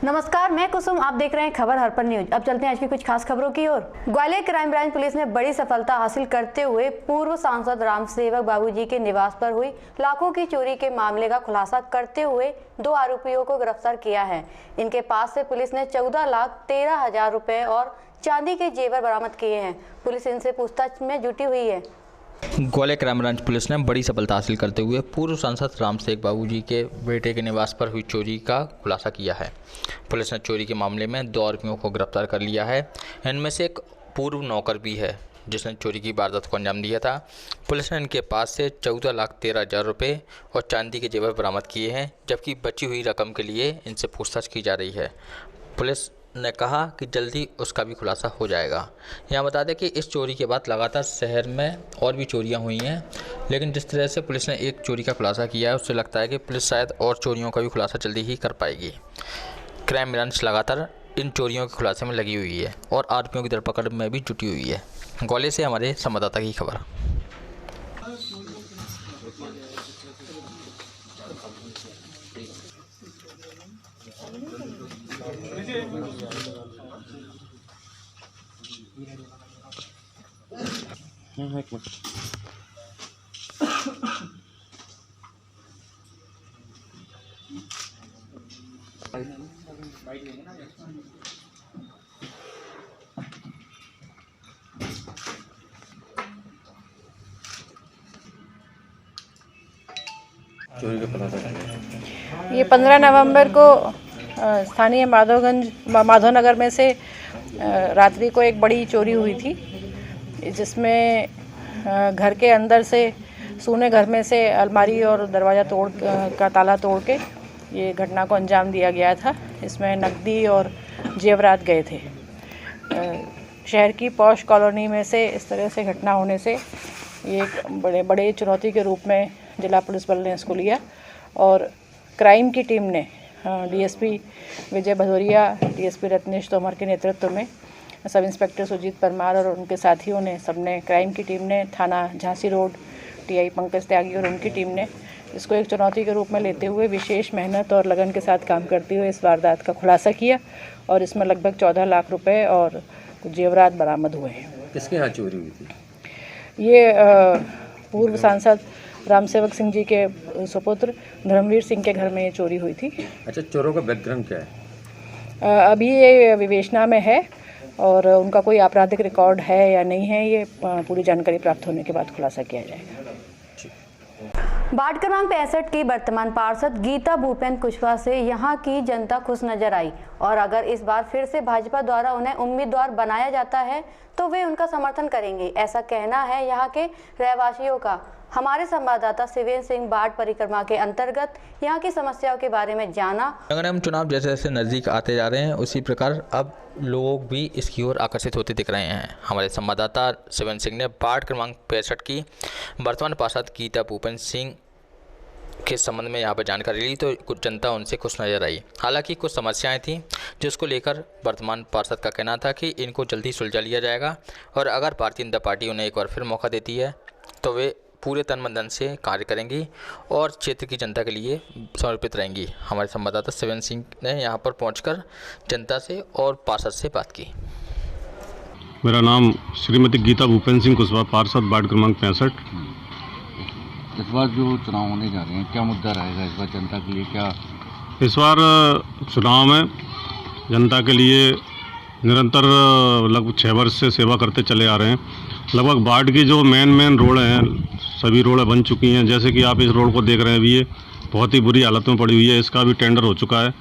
नमस्कार, मैं कुसुम। आप देख रहे हैं खबर हरपन न्यूज। अब चलते हैं आज की कुछ खास खबरों की ओर। ग्वालियर क्राइम ब्रांच पुलिस ने बड़ी सफलता हासिल करते हुए पूर्व सांसद रामसेवक बाबूजी के निवास पर हुई लाखों की चोरी के मामले का खुलासा करते हुए 2 आरोपियों को गिरफ्तार किया है। इनके पास से पुलिस ने 14,13,000 रुपए और चांदी के जेवर बरामद किए हैं। पुलिस इनसे पूछताछ में जुटी हुई है। ग्वालियर क्राइम ब्रांच पुलिस ने बड़ी सफलता हासिल करते हुए पूर्व सांसद रामसेवक बाबूजी के बेटे के निवास पर हुई चोरी का खुलासा किया है। पुलिस ने चोरी के मामले में 2 आरोपियों को गिरफ्तार कर लिया है। इनमें से एक पूर्व नौकर भी है जिसने चोरी की वारदात को अंजाम दिया था। पुलिस ने इनके पास से 14,13,000 रुपये और चांदी के जेवर बरामद किए हैं, जबकि बची हुई रकम के लिए इनसे पूछताछ की जा रही है। पुलिस ने कहा कि जल्दी उसका भी खुलासा हो जाएगा। यहाँ बता दें कि इस चोरी के बाद लगातार शहर में और भी चोरियां हुई हैं, लेकिन जिस तरह से पुलिस ने एक चोरी का खुलासा किया है उससे लगता है कि पुलिस शायद और चोरियों का भी खुलासा जल्दी ही कर पाएगी। क्राइम ब्रांच लगातार इन चोरियों के खुलासे में लगी हुई है और आरोपियों की धरपकड़ में भी जुटी हुई है। ग्वालियर से हमारे संवाददाता की खबर। चोरी का पता चला। ये 15 नवंबर को स्थानीय माधवनगर में से रात्रि को एक बड़ी चोरी हुई थी, जिसमें घर के अंदर से सूने घर में से अलमारी और दरवाज़ा का ताला तोड़ के ये घटना को अंजाम दिया गया था। इसमें नकदी और जेवरात गए थे। शहर की पॉश कॉलोनी में से इस तरह से घटना होने से ये एक बड़े चुनौती के रूप में जिला पुलिस बल ने इसको लिया और क्राइम की टीम ने डीएसपी विजय भदौरिया, डीएसपी रत्नेश तोमर के नेतृत्व में सब इंस्पेक्टर सुजीत परमार और उनके साथियों ने सबने क्राइम की टीम ने थाना झांसी रोड टीआई पंकज त्यागी और उनकी टीम ने इसको एक चुनौती के रूप में लेते हुए विशेष मेहनत और लगन के साथ काम करते हुए इस वारदात का खुलासा किया और इसमें लगभग 14 लाख रुपए और कुछ जेवरात बरामद हुए हैं। किसके यहाँ चोरी हुई थी? ये पूर्व सांसद रामसेवक सिंह जी के सुपुत्र धर्मवीर सिंह के घर में ये चोरी हुई थी। अच्छा, चोरों का बैकग्राउंड क्या है? अभी ये विवेचना में है और उनका कोई आपराधिक रिकॉर्ड है या नहीं है, ये पूरी जानकारी प्राप्त होने के बाद खुलासा किया जाएगा। वार्ड क्रमांक 65 की वर्तमान पार्षद गीता भूपेंद्र कुशवाहा से यहां की जनता खुश नजर आई और अगर इस बार फिर से भाजपा द्वारा उन्हें उम्मीदवार बनाया जाता है तो वे उनका समर्थन करेंगे, ऐसा कहना है यहां के रहवासियों का। हमारे संवाददाता शिवेंद्र सिंह बाढ़ परिक्रमा के अंतर्गत यहाँ की समस्याओं के बारे में जाना। नगर निगम चुनाव जैसे जैसे नज़दीक आते जा रहे हैं उसी प्रकार अब लोग भी इसकी ओर आकर्षित होते दिख रहे हैं। हमारे संवाददाता शिवेंद्र सिंह ने वार्ड क्रमांक 65 की वर्तमान पार्षद गीता भूपेंद्र सिंह के संबंध में यहाँ पर जानकारी ली तो कुछ जनता उनसे खुश नजर आई। हालांकि कुछ समस्याएं थीं जिसको लेकर वर्तमान पार्षद का कहना था कि इनको जल्दी सुलझा लिया जाएगा और अगर भारतीय जनता पार्टी उन्हें एक बार फिर मौका देती है तो वे पूरे तन मन धन से कार्य करेंगी और क्षेत्र की जनता के लिए समर्पित रहेंगी। हमारे संवाददाता शिवेंद्र सिंह ने यहाँ पर पहुंचकर जनता से और पार्षद से बात की। मेरा नाम श्रीमती गीता भूपेंद्र सिंह कुशवाहा, पार्षद वार्ड क्रमांक 65। इस बार जो चुनाव होने जा रहे हैं, क्या मुद्दा रहेगा इस बार जनता के लिए? क्या इस बार चुनाव में जनता के लिए निरंतर लगभग 6 वर्ष से सेवा करते चले आ रहे हैं। लगभग वार्ड की जो मेन रोड हैं सभी रोडें बन चुकी हैं। जैसे कि आप इस रोड को देख रहे हैं, अभी ये बहुत ही बुरी हालत में पड़ी हुई है। इसका भी टेंडर हो चुका है,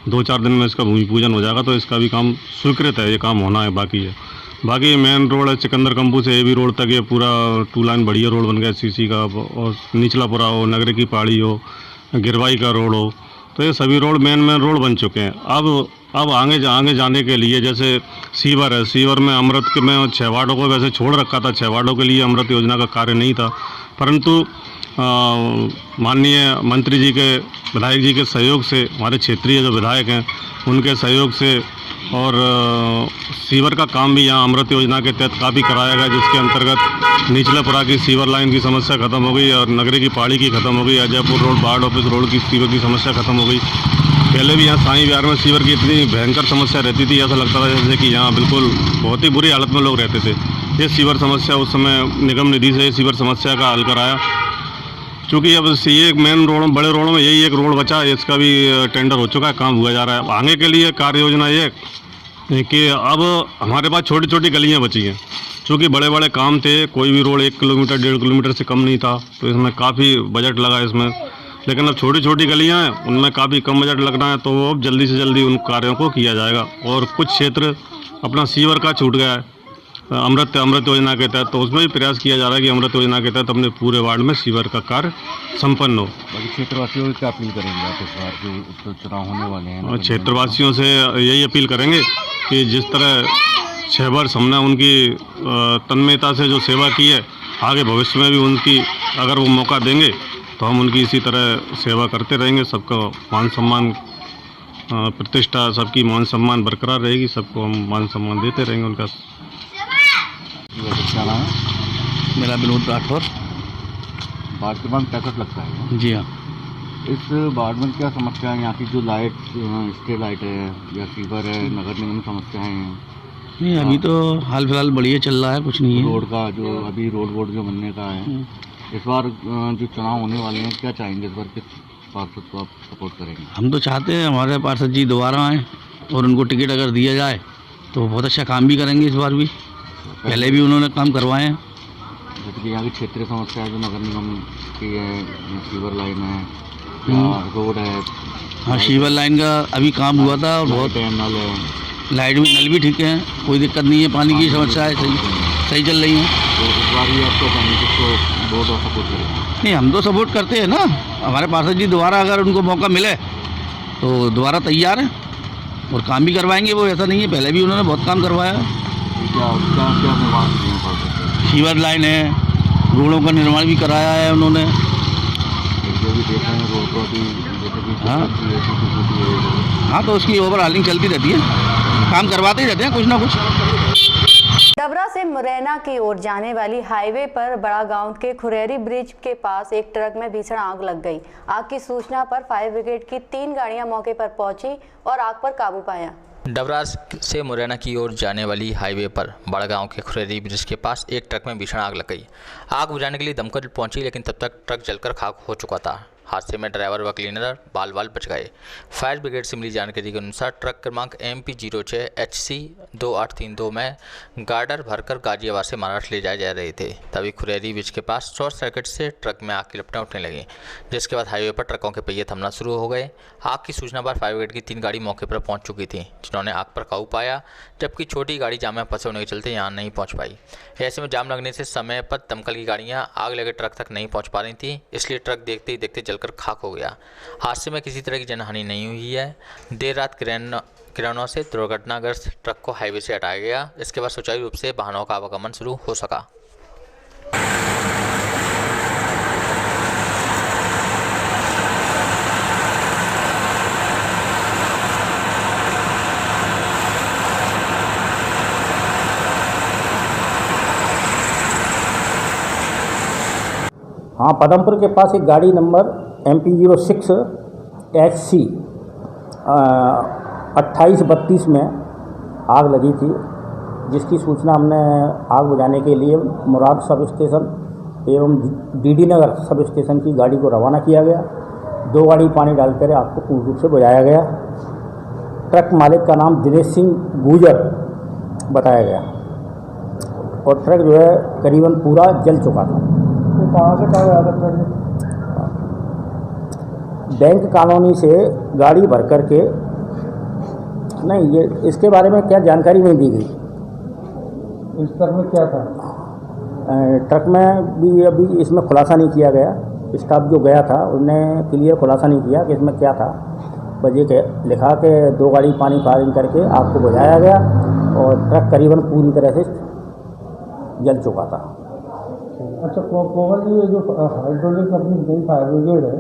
2-4 दिन में इसका भूमि पूजन हो जाएगा, तो इसका भी काम स्वीकृत है, ये काम होना है बाकी है। बाकी मेन रोड है सिकंदर कंपू से एबी रोड तक, ये पूरा 2 लाइन बढ़िया रोड बन गया सीसी का, और निचलापुरा हो, नगरी की पहाड़ी हो, गिरवाई का रोड हो, तो ये सभी रोड मेन रोड बन चुके हैं। अब आगे जाने के लिए जैसे सीवर है, सीवर में अमृत के में 6 वार्डों को वैसे छोड़ रखा था, 6 वार्डों के लिए अमृत योजना का कार्य नहीं था, परंतु माननीय मंत्री जी के, विधायक जी के सहयोग से, हमारे क्षेत्रीय जो विधायक हैं उनके सहयोग से और सीवर का काम भी यहाँ अमृत योजना के तहत काफ़ी कराया गया, जिसके अंतर्गत निचलेपुरा की सीवर लाइन की समस्या खत्म हो गई और नगरी की पहाड़ी की खत्म हो गई। अजयपुर रोड, बाढ़ ऑफिस रोड की सीवर की समस्या खत्म हो गई। पहले भी यहाँ साईं विहार में सीवर की इतनी भयंकर समस्या रहती थी, ऐसा लगता था जैसे कि यहाँ बिल्कुल बहुत ही बुरी हालत में लोग रहते थे। ये सीवर समस्या उस समय निगम निधि से सीवर समस्या का हल कराया। चूँकि अब ये मेन रोड बड़े रोडों में यही एक रोड बचा है, इसका भी टेंडर हो चुका है, काम हुआ जा रहा है। आगे के लिए कार्य योजना ये कि अब हमारे पास छोटी छोटी गलियाँ बची हैं। चूँकि बड़े बड़े काम थे, कोई भी रोड 1 किलोमीटर 1.5 किलोमीटर से कम नहीं था, तो इसमें काफ़ी बजट लगा इसमें। लेकिन अब छोटी छोटी गलियाँ हैं, उनमें काफ़ी कम बजट लगना है, तो वो अब जल्दी से जल्दी उन कार्यों को किया जाएगा। और कुछ क्षेत्र अपना सीवर का छूट गया है अमृत योजना के तहत, तो उसमें भी प्रयास किया जा रहा है कि अमृत योजना के तहत अपने पूरे वार्ड में सीवर का कार्य संपन्न हो। बाकी क्षेत्रवासियों को क्या अपील करेंगे आप इस बार जो चुनाव होने वाले हैं? और क्षेत्रवासियों से यही अपील करेंगे कि जिस तरह 6 वर्ष हमने उनकी तन्मयता से जो सेवा की है, आगे भविष्य में भी उनकी अगर वो मौका देंगे तो हम उनकी इसी तरह सेवा करते रहेंगे। सबको मान सम्मान प्रतिष्ठा, सबकी मान सम्मान बरकरार रहेगी, सबको हम मान सम्मान देते रहेंगे उनका। क्या नाम है? मेरा विनोद राठौर। वार्ड क्रमांक 65 लगता है। जी हाँ। इस वार्ड में क्या समस्या है? यहाँ की जो लाइट, स्ट्रीट लाइट है या सीवर है, नगर निगम समस्याएं हैं? नहीं, अभी तो हाल फिलहाल बढ़िया चल रहा है, कुछ नहीं है। रोड का जो अभी रोड जो बनने का है, इस बार जो चुनाव होने वाले हैं, क्या चाहेंगे इस बार? किस पार्षद को आप सपोर्ट करेंगे? हम तो चाहते हैं हमारे पार्षद जी दोबारा आएँ और उनको टिकट अगर दिया जाए तो बहुत अच्छा काम भी करेंगे इस बार भी। पहले भी उन्होंने काम करवाए हैं। जैसे कि यहाँ की क्षेत्रीय समस्या है जो नगर निगम की है, सीवर लाइन है या रोड है। हाँ, सीवर लाइन का अभी काम हुआ था और बहुत नल है, लाइट भी, नल भी ठीक है, कोई दिक्कत नहीं है। पानी की समस्या है सही चल रही है। तो इस बार भी आपको किसको वोट और सपोर्ट करेंगे? नहीं, हम तो सपोर्ट करते हैं ना। हमारे पार्षद जी दोबारा अगर उनको मौका मिले तो दोबारा तैयार हैं और काम भी करवाएंगे वो। ऐसा नहीं है, पहले भी उन्होंने बहुत काम करवाया है। क्या निर्माण किए हैं पार्षद? सीवर लाइन है, रोडों का निर्माण भी कराया है उन्होंने। जो भी देख रहे हैं रोड को अभी जैसे कि हाँ, तो उसकी ओवरऑलिंग चलती रहती है, काम करवाते ही रहते हैं कुछ ना कुछ। डबरा से मुरैना की ओर जाने वाली हाईवे पर बड़ा गांव के खुरेरी ब्रिज के पास एक ट्रक में भीषण आग लग गई। आग की सूचना पर फायर ब्रिगेड की 3 गाड़ियां मौके पर पहुंची और आग पर काबू पाया। डबरा से मुरैना की ओर जाने वाली हाईवे पर बड़गांव के खुरेरी ब्रिज के पास एक ट्रक में भीषण आग लग गई। आग बुझाने के लिए दमकल पहुंची, लेकिन तब तक ट्रक जलकर खाक हो चुका था। हादसे में ड्राइवर व क्लीनर बाल बच गए। फायर ब्रिगेड से मिली जानकारी के अनुसार ट्रक क्रमांक MP06 HC 2832 में गार्डर भरकर गाजियाबाद से महाराष्ट्र ले जाए जा रहे थे। तभी खुरेरी ब्रिज के पास शॉर्ट सर्किट से ट्रक में आग की लपटें उठने लगी, जिसके बाद हाईवे पर ट्रकों के पहिए थमना शुरू हो गए। आग की सूचना पर फायर ब्रिगेड की 3 गाड़ी मौके पर पहुंच चुकी थी, जिन्होंने आग पर काबू पाया, जबकि छोटी गाड़ी जाम में फंसे होने के चलते यहाँ नहीं पहुँच पाई। ऐसे में जाम लगने से समय पर दमकल की गाड़ियाँ आग लगे ट्रक तक नहीं पहुँच पा रही थी, इसलिए ट्रक देखते ही देखते जलकर खाक हो गया। हादसे में किसी तरह की जनहानि नहीं हुई है। देर रात किरणों से दुर्घटनाग्रस्त ट्रक को हाईवे से हटाया गया। इसके बाद सुचारू रूप से वाहनों का आवागमन शुरू हो सका। हाँ, पदमपुर के पास एक गाड़ी नंबर MP06 HC 2832 में आग लगी थी, जिसकी सूचना हमने आग बुझाने के लिए मुराद सब स्टेशन एवं DD नगर सब स्टेशन की गाड़ी को रवाना किया गया। 2 गाड़ी पानी डालकर आग को पूर्ण रूप से बुझाया गया। ट्रक मालिक का नाम दिनेश सिंह गुजर बताया गया और ट्रक जो है करीबन पूरा जल चुका था। कहाँ से कहाँ आया था ट्रक? बैंक कॉलोनी से गाड़ी भर कर के, नहीं ये इसके बारे में क्या जानकारी नहीं दी गई। इस ट्रक में क्या था? ट्रक में भी अभी इसमें खुलासा नहीं किया गया। स्टाफ जो गया था उन्होंने क्लियर खुलासा नहीं किया कि इसमें क्या था। बस ये लिखा के 2 गाड़ी पानी पारिंग करके आग को बुझाया गया और ट्रक करीबन पूरी तरह से जल चुका था। अच्छा, कोमल जी, जो हाइड्रोलिक अपनी नई फायर ब्रिगेड है,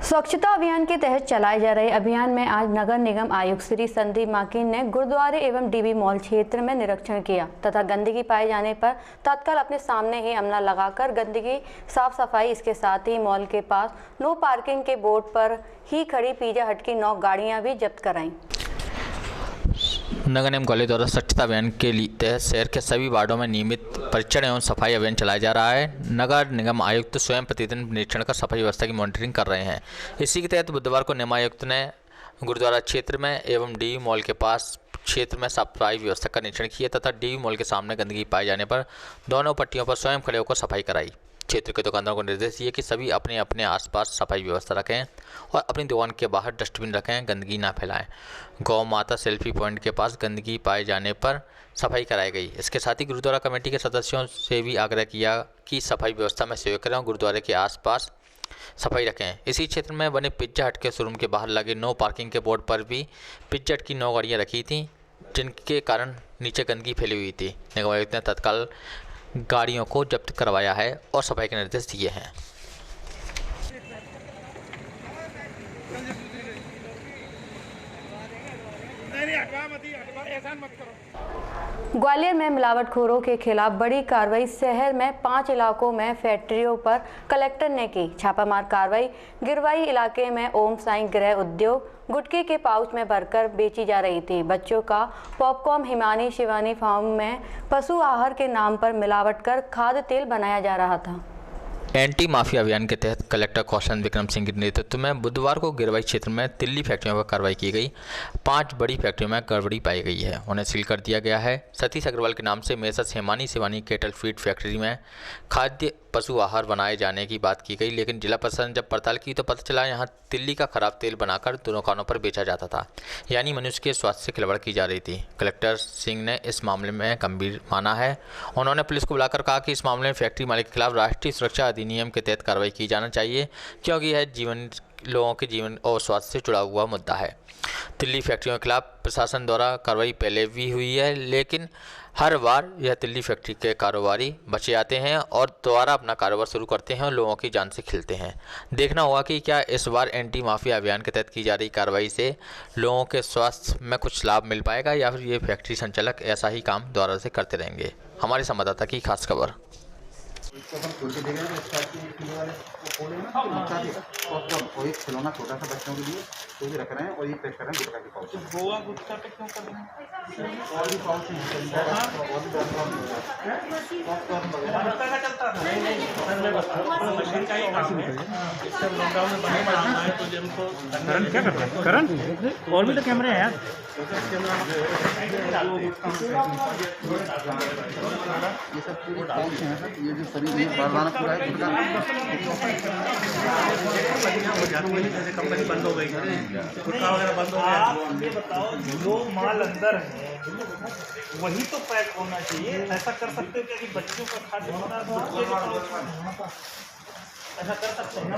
स्वच्छता अभियान के तहत चलाए जा रहे अभियान में आज नगर निगम आयुक्त श्री संदीप माकिन ने गुरुद्वारे एवं डीबी मॉल क्षेत्र में निरीक्षण किया तथा गंदगी पाए जाने पर तत्काल अपने सामने ही अमला लगाकर गंदगी साफ सफाई, इसके साथ ही मॉल के पास नो पार्किंग के बोर्ड पर ही खड़ी पिज्जा हट की 9 गाड़ियां भी जब्त कराईं। नगर निगम ग्वालियर द्वारा स्वच्छता अभियान के तहत शहर के सभी वार्डों में नियमित परीक्षण एवं सफाई अभियान चलाया जा रहा है। नगर निगम आयुक्त स्वयं प्रतिदिन निरीक्षण कर सफाई व्यवस्था की मॉनिटरिंग कर रहे हैं। इसी के तहत बुधवार को निगम आयुक्त ने गुरुद्वारा क्षेत्र में एवं डी मॉल के पास क्षेत्र में सफाई व्यवस्था का निरीक्षण किया तथा डी मॉल के सामने गंदगी पाए जाने पर दोनों पट्टियों पर स्वयं खड़े होकर सफाई कराई। क्षेत्र के दुकानदारों को निर्देश दिए कि सभी अपने अपने आसपास सफाई व्यवस्था रखें और अपनी दुकान के बाहर डस्टबिन रखें, गंदगी ना फैलाएं। गौ माता सेल्फी पॉइंट के पास गंदगी पाए जाने पर सफाई कराई गई। इसके साथ ही गुरुद्वारा कमेटी के सदस्यों से भी आग्रह किया कि सफाई व्यवस्था में सहयोग करें और गुरुद्वारे के आसपास सफाई रखें। इसी क्षेत्र में बने पिज्जा हट के शोरूम के बाहर लगे नो पार्किंग के बोर्ड पर भी पिज्जा हट की 9 गाड़ियाँ रखी थीं, जिनके कारण नीचे गंदगी फैली हुई थी। निगम आयुक्त ने तत्काल गाड़ियों को जब्त करवाया है और सफाई के निर्देश दिए हैं। ग्वालियर में मिलावटखोरों के खिलाफ बड़ी कार्रवाई। शहर में 5 इलाकों में फैक्ट्रियों पर कलेक्टर ने की छापामार कार्रवाई। गिरवाई इलाके में ओम साईं गृह उद्योग गुटखे के पाउच में भरकर बेची जा रही थी। बच्चों का पॉपकॉर्न हिमानी शिवानी फार्म में पशु आहार के नाम पर मिलावट कर खाद्य तेल बनाया जा रहा था। एंटी माफिया अभियान के तहत कलेक्टर कौशल विक्रम सिंह के नेतृत्व में बुधवार को गिरवाई क्षेत्र में तिल्ली फैक्ट्रियों पर कार्रवाई की गई। 5 बड़ी फैक्ट्रियों में गड़बड़ी पाई गई है, उन्हें सील कर दिया गया है। सतीश अग्रवाल के नाम से messrs Himani Shivani kettle feed factory में खाद्य पशु आहार बनाए जाने की बात की गई, लेकिन जिला प्रशासन जब पड़ताल की तो पता चला यहाँ तिल्ली का खराब तेल बनाकर दुकानों पर बेचा जाता था, यानी मनुष्य के स्वास्थ्य से खिलवाड़ की जा रही थी। कलेक्टर सिंह ने इस मामले में गंभीर माना है। उन्होंने पुलिस को बुलाकर कहा कि इस मामले में फैक्ट्री मालिक के खिलाफ राष्ट्रीय सुरक्षा अधिनियम के तहत कार्रवाई की जाना चाहिए, क्योंकि यह लोगों के जीवन और स्वास्थ्य से जुड़ा हुआ मुद्दा है। तिल्ली फैक्ट्रियों के खिलाफ प्रशासन द्वारा कार्रवाई पहले भी हुई है, लेकिन हर बार यह तिल्ली फैक्ट्री के कारोबारी बचे आते हैं और दोबारा अपना कारोबार शुरू करते हैं और लोगों की जान से खेलते हैं। देखना होगा कि क्या इस बार एंटी माफिया अभियान के तहत की जा रही कार्रवाई से लोगों के स्वास्थ्य में कुछ लाभ मिल पाएगा या फिर ये फैक्ट्री संचालक ऐसा ही काम दोबारा से करते रहेंगे। हमारे संवाददाता की खास खबर। खिलौना छोटा सा बच्चों के लिए तो भी रख रहे हैं और ये पैक कर रहे हैं गुटखा के पाउच। गोवा गुटखा पे क्यों कर रहे हैं? और भी पाउच गुटखा का चलता था। नहीं सर मैं बता मशीन का ही काम है। इससे लॉकडाउन में बने बनाना है तो हमको करण क्या कर रहा है? करण और भी तो कैमरे हैं यार। ये सब पूरे पाउच हैं सर, ये जो सभी बारदाना पूरा है गुटखा कंपनी बंद हो गई, गुटखा वगैरह बंद हो गया। आप ये बताओ जो माल अंदर है वही तो पैक होना चाहिए। ऐसा कर सकते हो कि बच्चों का खाद्य पदार्थ ऐसा कर सकते हैं?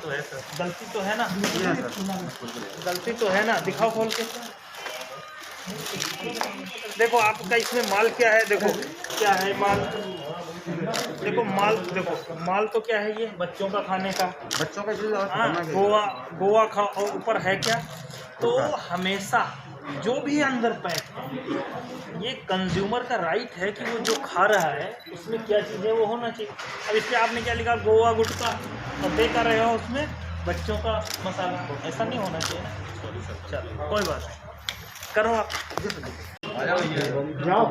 तो है सर, गलती तो है ना, गलती तो है ना। दिखाओ खोल के, देखो आपका इसमें माल क्या है, देखो क्या है माल, देखो माल, देखो माल तो क्या है, ये बच्चों का खाने का, बच्चों का गोवा खा और ऊपर है क्या। तो हमेशा जो भी अंदर पैक, ये कंज्यूमर का राइट है कि वो जो खा रहा है उसमें क्या चीज़ है वो होना चाहिए। अब इस पर आपने क्या लिखा, गोवा गुटखा, और दे कर रहे हो उसमें बच्चों का मसाला, ऐसा नहीं होना चाहिए ना। चलो कोई बात नहीं, करो आप जाओ।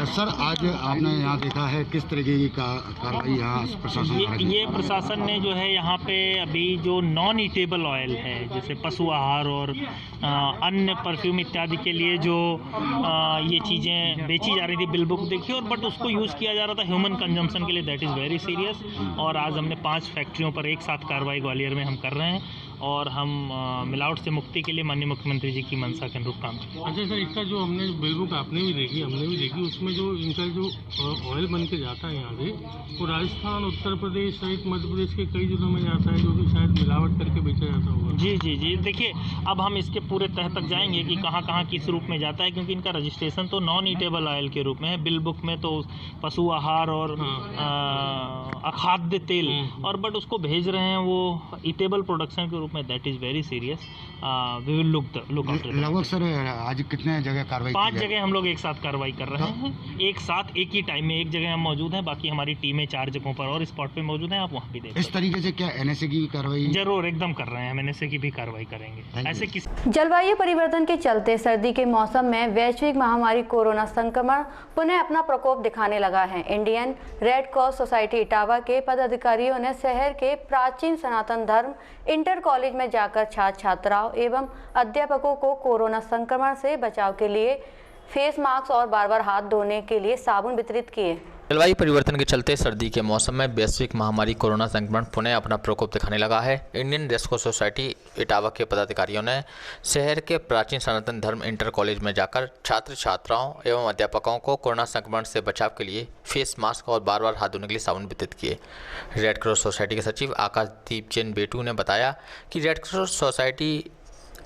सर आज आपने यहाँ देखा है किस तरीके की कार्रवाई यहाँ प्रशासन ये प्रशासन ने जो है यहाँ पे अभी जो नॉन ईटेबल ऑयल है, जैसे पशु आहार और अन्य परफ्यूम इत्यादि के लिए जो ये चीज़ें बेची जा रही थी, बिल बुक देखिए, और बट उसको यूज़ किया जा रहा था ह्यूमन कंजम्पशन के लिए। That is very serious. और आज हमने 5 फैक्ट्रियों पर एक साथ कार्रवाई ग्वालियर में हम कर रहे हैं और हम मिलावट से मुक्ति के लिए माननीय मुख्यमंत्री जी की मंशा के अनुरूप काम करें। अच्छा सर, इसका जो हमने बिल बुक आपने भी देखी, हमने भी देखी, उसमें जो इनका जो ऑयल बन के जाता है यहाँ से, वो राजस्थान, उत्तर प्रदेश सहित मध्य प्रदेश के कई जिलों में जाता है, जो कि शायद मिलावट करके बेचा जाता होगा। जी देखिए, अब हम इसके पूरे तह तक जाएंगे कि कहाँ कहाँ किस रूप में जाता है, क्योंकि इनका रजिस्ट्रेशन तो नॉन ईटेबल ऑयल के रूप में है। बिल बुक में तो पशु आहार और अखाद्य तेल और बट उसको भेज रहे हैं वो ईटेबल प्रोडक्शन के रूप में। That is very serious. We will look after. लगभग सर आज कितने जगह कार्रवाई? 5 जगह हम लोग एक साथ कार्रवाई कर रहे हैं, एक साथ एक ही टाइम में। एक जगह हम मौजूद हैं, बाकी हमारी टीमें 4 जगहों पर और स्पॉट पे मौजूद हैं। आप वहाँ भी देख इस तरीके से क्या एनएसए की कार्रवाई? जरूर, एकदम कर रहे हैं, हम एनएसए की भी कार्रवाई करेंगे। ऐसे किस जलवायु परिवर्तन के चलते सर्दी के मौसम में वैश्विक महामारी कोरोना संक्रमण पुनः अपना प्रकोप दिखाने लगा है। Indian red cross society Etawah के पदाधिकारियों ने शहर के प्राचीन सनातन धर्म इंटर कॉलेज में जाकर छात्र छात्राओं एवं अध्यापकों को कोरोना संक्रमण से बचाव के लिए फेस मास्क और बार-बार हाथ धोने के लिए साबुन वितरित किए। जलवायु परिवर्तन के चलते सर्दी के मौसम में वैश्विक महामारी कोरोना संक्रमण पुनः अपना प्रकोप दिखाने लगा है। Indian red cross society Etawah के पदाधिकारियों ने शहर के प्राचीन सनातन धर्म इंटर कॉलेज में जाकर छात्र छात्राओं एवं अध्यापकों को कोरोना संक्रमण से बचाव के लिए फेस मास्क और बार-बार हाथ धोने के लिए साबुन वितरित किए। रेड क्रॉस सोसाइटी के सचिव आकाशदीप चंद बेटू ने बताया कि रेड क्रॉस सोसाइटी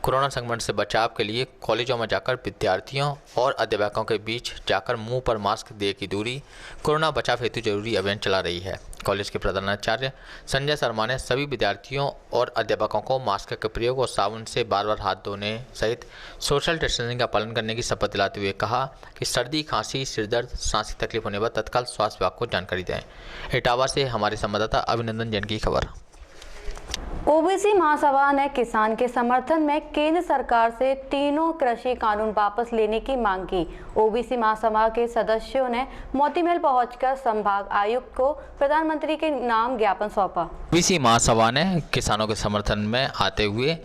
कोरोना संक्रमण से बचाव के लिए कॉलेजों में जाकर विद्यार्थियों और अध्यापकों के बीच जाकर मुंह पर मास्क दे की दूरी, कोरोना बचाव हेतु जरूरी अभियान चला रही है। कॉलेज के प्रधानाचार्य संजय शर्मा ने सभी विद्यार्थियों और अध्यापकों को मास्क के प्रयोग और साबुन से बार बार हाथ धोने सहित सोशल डिस्टेंसिंग का पालन करने की शपथ दिलाते हुए कहा कि सर्दी, खांसी, सिरदर्द, सांस की तकलीफ होने पर तत्काल स्वास्थ्य विभाग को जानकारी दें। इटावा से हमारे संवाददाता अभिनंदन जैन की खबर। ओबीसी महासभा ने किसान के समर्थन में केंद्र सरकार से तीनों कृषि कानून वापस लेने की मांग की। ओबीसी महासभा के सदस्यों ने मोतीमहल पहुंचकर संभाग आयुक्त को प्रधानमंत्री के नाम ज्ञापन सौंपा। ओबीसी महासभा ने किसानों के समर्थन में आते हुए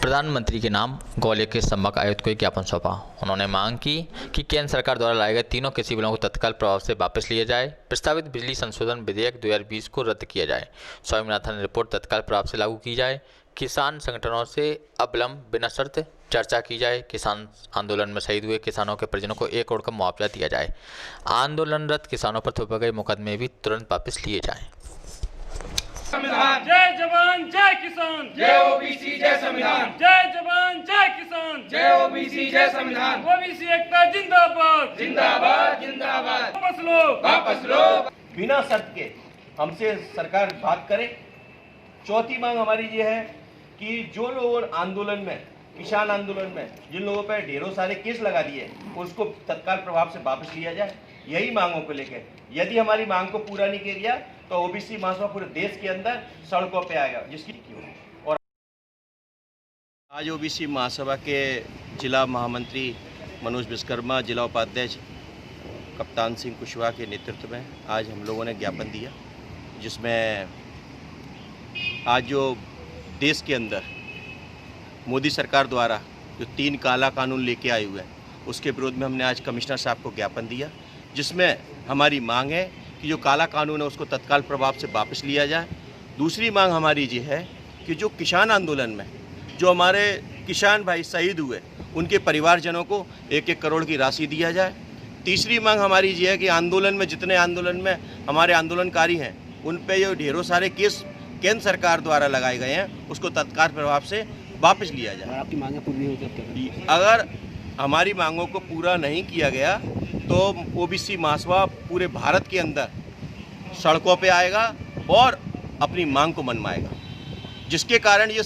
प्रधानमंत्री के नाम ग्वालियर के संभाग आयुक्त को ज्ञापन सौंपा। उन्होंने मांग की कि केंद्र सरकार द्वारा लाए गए तीनों कृषि बिलों को तत्काल प्रभाव से वापस लिया जाए, प्रस्तावित बिजली संशोधन विधेयक 2020 को रद्द किया जाए, स्वामीनाथन रिपोर्ट तत्काल प्रभाव से लागू की जाए, किसान संगठनों से अविलंब बिना शर्त चर्चा की जाए, किसान आंदोलन में शहीद हुए किसानों के परिजनों को 1 करोड़ का मुआवजा दिया जाए, आंदोलनरत किसानों पर थोपे गए मुकदमे भी तुरंत वापस लिए जाएं। संविधान जय जवान जय किसान, जय ओबीसी जय संविधान, जय जवान जय किसान, जय ओबीसी जय संविधान, ओबीसी एकता जिंदाबाद जिंदाबाद जिंदाबाद, वापस लो। बिना शर्त के हमसे सरकार बात करे। चौथी मांग हमारी ये है कि जो लोग आंदोलन में, किसान आंदोलन में जिन लोगों पर ढेरों सारे केस लगा दिए उसको तत्काल प्रभाव से वापस लिया जाए। यही मांगों को लेकर यदि हमारी मांग को पूरा नहीं किया गया तो ओबीसी महासभा पूरे देश के अंदर सड़कों पे आएगा, जिसकी और आज ओबीसी महासभा के जिला महामंत्री मनोज विश्वकर्मा, जिला उपाध्यक्ष कप्तान सिंह कुशवाहा के नेतृत्व में आज हम लोगों ने ज्ञापन दिया, जिसमें आज जो देश के अंदर मोदी सरकार द्वारा जो 3 काला कानून लेके आए हुए हैं उसके विरोध में हमने आज कमिश्नर साहब को ज्ञापन दिया, जिसमें हमारी मांग है कि जो काला कानून है उसको तत्काल प्रभाव से वापस लिया जाए। दूसरी मांग हमारी ये है कि जो किसान आंदोलन में जो हमारे किसान भाई शहीद हुए उनके परिवारजनों को 1-1 करोड़ की राशि दिया जाए। तीसरी मांग हमारी ये है कि आंदोलन में जितने आंदोलन में हमारे आंदोलनकारी हैं उन पे ये ढेरों सारे केस केंद्र सरकार द्वारा लगाए गए हैं उसको तत्काल प्रभाव से वापस लिया जाए। आपकी मांगें पूरी हो सकती है। अगर हमारी मांगों को पूरा नहीं किया गया तो ओबीसी महासभा पूरे भारत के अंदर सड़कों पे आएगा और अपनी मांग को मनवाएगा, जिसके कारण ये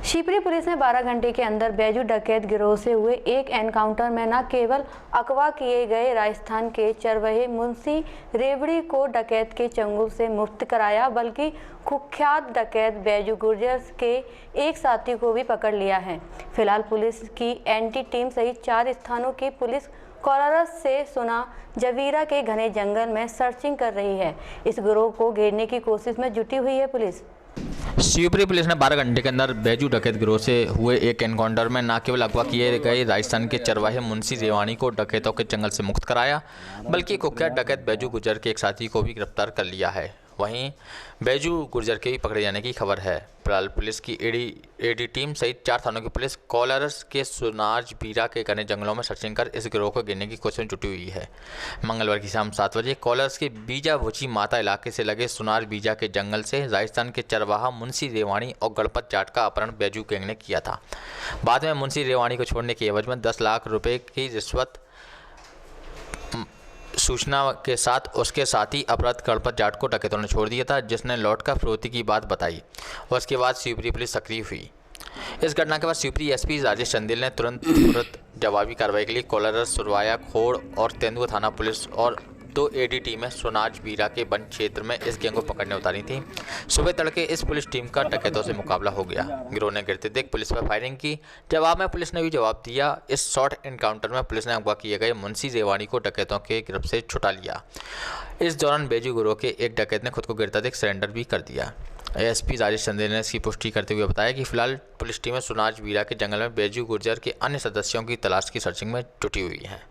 शिवपुरी पुलिस ने 12 घंटे के अंदर बैजू डकैत गिरोह से हुए एक एनकाउंटर में न केवल अगवा किए गए राजस्थान के चरवाहे मुंशी रेवड़ी को डकैत के चंगुल से मुक्त कराया, बल्कि कुख्यात डकैत बैजू गुर्जर के एक साथी को भी पकड़ लिया है। फिलहाल पुलिस की एंटी टीम सहित 4 स्थानों की पुलिस कोलारस से सुना जवीरा के घने जंगल में सर्चिंग कर रही है। इस गिरोह को घेरने की कोशिश में जुटी हुई है पुलिस। शिवपुरी पुलिस ने 12 घंटे के अंदर बैजू डकैत गिरोह से हुए एक एनकाउंटर में न केवल अगवा किए गए राजस्थान के चरवाहे मुंशी रेवाणी को डकैतों के जंगल से मुक्त कराया, बल्कि कुख्यात डकैत बैजू गुर्जर के एक साथी को भी गिरफ्तार कर लिया है। वहीं बैजू गुर्जर के भी पकड़े जाने की खबर है। फिलहाल पुलिस की एडी टीम सहित 4 थानों की पुलिस कोलारस के सुनाज बीरा के घने जंगलों में सर्चिंग कर इस गिरोह को गिरने की कोशिश में जुटी हुई है। मंगलवार की शाम 7 बजे कोलारस के बीजा भुची माता इलाके से लगे सुनार बीजा के जंगल से राजस्थान के चरवाहा मुंशी रेवाणी और गणपत जाट का अपहरण बैजू गैंग ने किया था। बाद में मुंशी रेवाणी को छोड़ने के एवज में 10 लाख रुपए की रिश्वत सूचना के साथ उसके साथी अपराध गणपत जाट को डकैतों ने छोड़ दिया था, जिसने लौटकर फिरौती की बात बताई और उसके बाद शिवपुरी पुलिस सक्रिय हुई। इस घटना के बाद शिवपुरी एसपी राजेश चंदेल ने तुरंत जवाबी कार्रवाई के लिए कोलारस, सुरवाया, खोड़ और तेंदुआ थाना पुलिस और 2 एडी टीमें सोनाज बीरा के वन क्षेत्र में इस गैंग को पकड़ने उतारी थी। सुबह तड़के इस पुलिस टीम का डकैतों से मुकाबला हो गया। गिरोह ने गिरते देख पुलिस पर फायरिंग की। जवाब में पुलिस ने भी जवाब दिया। इस शॉर्ट एनकाउंटर में पुलिस ने अगवा किए गए मुंशी रेवाणी को डकैतों के गिरफ्त से छुड़ा लिया। इस दौरान बैजू गिरोह के एक डकैत ने खुद को गिरता देख सरेंडर भी कर दिया। एएसपी राजेश चंदेल ने इसकी पुष्टि करते हुए बताया कि फिलहाल पुलिस टीमें सुनाज बीरा के जंगल में बैजू गुर्जर के अन्य सदस्यों की तलाश की सर्चिंग में जुटी हुई हैं।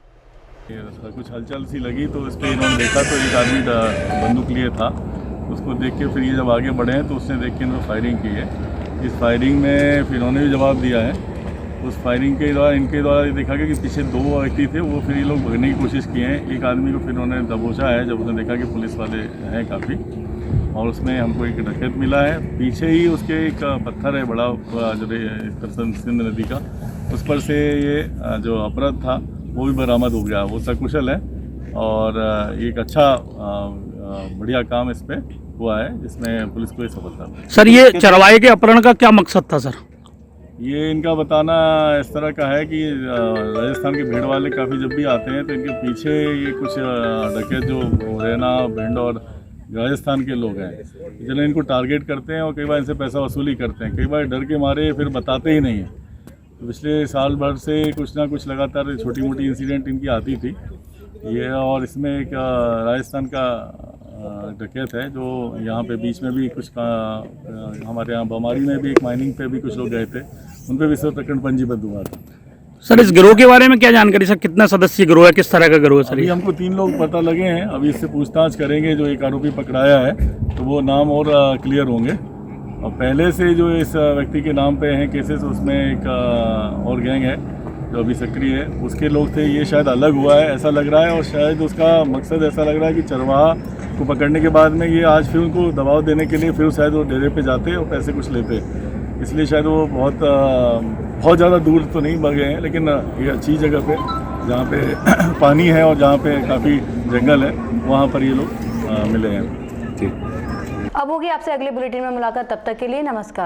कुछ हलचल सी लगी तो इस पर इन्होंने देखा तो एक आदमी बंदूक लिए था। उसको देख के फिर ये जब आगे बढ़े हैं तो उसने देख के इन्होंने फायरिंग की है। इस फायरिंग में फिर इन्होंने भी जवाब दिया है। उस फायरिंग के दौरान इनके द्वारा ये देखा गया कि पीछे 2 व्यक्ति थे, वो फिर ये लोग भगने की कोशिश किए हैं। एक आदमी को फिर उन्होंने दबोचा है जब उसने देखा कि पुलिस वाले हैं काफ़ी, और उसमें हमको एक डकैत मिला है। पीछे ही उसके एक पत्थर है बड़ा जो सिंध नदी का, उस पर से ये जो अपराध था वो भी बरामद हो गया। वो सकुशल है और एक अच्छा बढ़िया काम इस पे हुआ है जिसमें पुलिस को ये सफलता मिली। सर, ये चरवाहे के अपहरण का क्या मकसद था सर? ये इनका बताना इस तरह का है कि राजस्थान के भेड़ वाले काफ़ी जब भी आते हैं तो इनके पीछे ये कुछ डकैत जो मुरैना, भिंड और राजस्थान के लोग हैं, जिन्हें इनको टारगेट करते हैं और कई बार इनसे पैसा वसूली करते हैं। कई बार डर के मारे फिर बताते ही नहीं हैं। तो पिछले साल भर से कुछ ना कुछ लगातार छोटी मोटी इंसिडेंट इनकी आती थी ये, और इसमें एक राजस्थान का डकैत है जो यहाँ पे बीच में भी कुछ हमारे यहाँ बमारी में भी एक माइनिंग पे भी कुछ लोग गए थे, उन पर भी सर प्रकरण पंजीबद्ध हुआ था। सर, इस गिरोह के बारे में क्या जानकारी सर? कितना सदस्य गिरोह है, किस तरह का गिरोह है सर? अभी हमको 3 लोग पता लगे हैं। अभी इससे पूछताछ करेंगे। जो एक आरोपी पकड़ाया है तो वो नाम और क्लियर होंगे। और पहले से जो इस व्यक्ति के नाम पे हैं केसेस, उसमें एक और गैंग है जो अभी सक्रिय है, उसके लोग थे। ये शायद अलग हुआ है ऐसा लग रहा है, और शायद उसका मकसद ऐसा लग रहा है कि चरवाहा को पकड़ने के बाद में ये आज फिर उनको दबाव देने के लिए फिर शायद वो डेरे पे जाते और पैसे कुछ लेते, इसलिए शायद वो बहुत ज़्यादा दूर तो नहीं भागे हैं, लेकिन ये अच्छी जगह पे जहाँ पे पानी है और जहाँ पे काफ़ी जंगल है वहाँ पर ये लोग मिले हैं। अब होगी आपसे अगले बुलेटिन में मुलाकात। तब तक के लिए नमस्कार।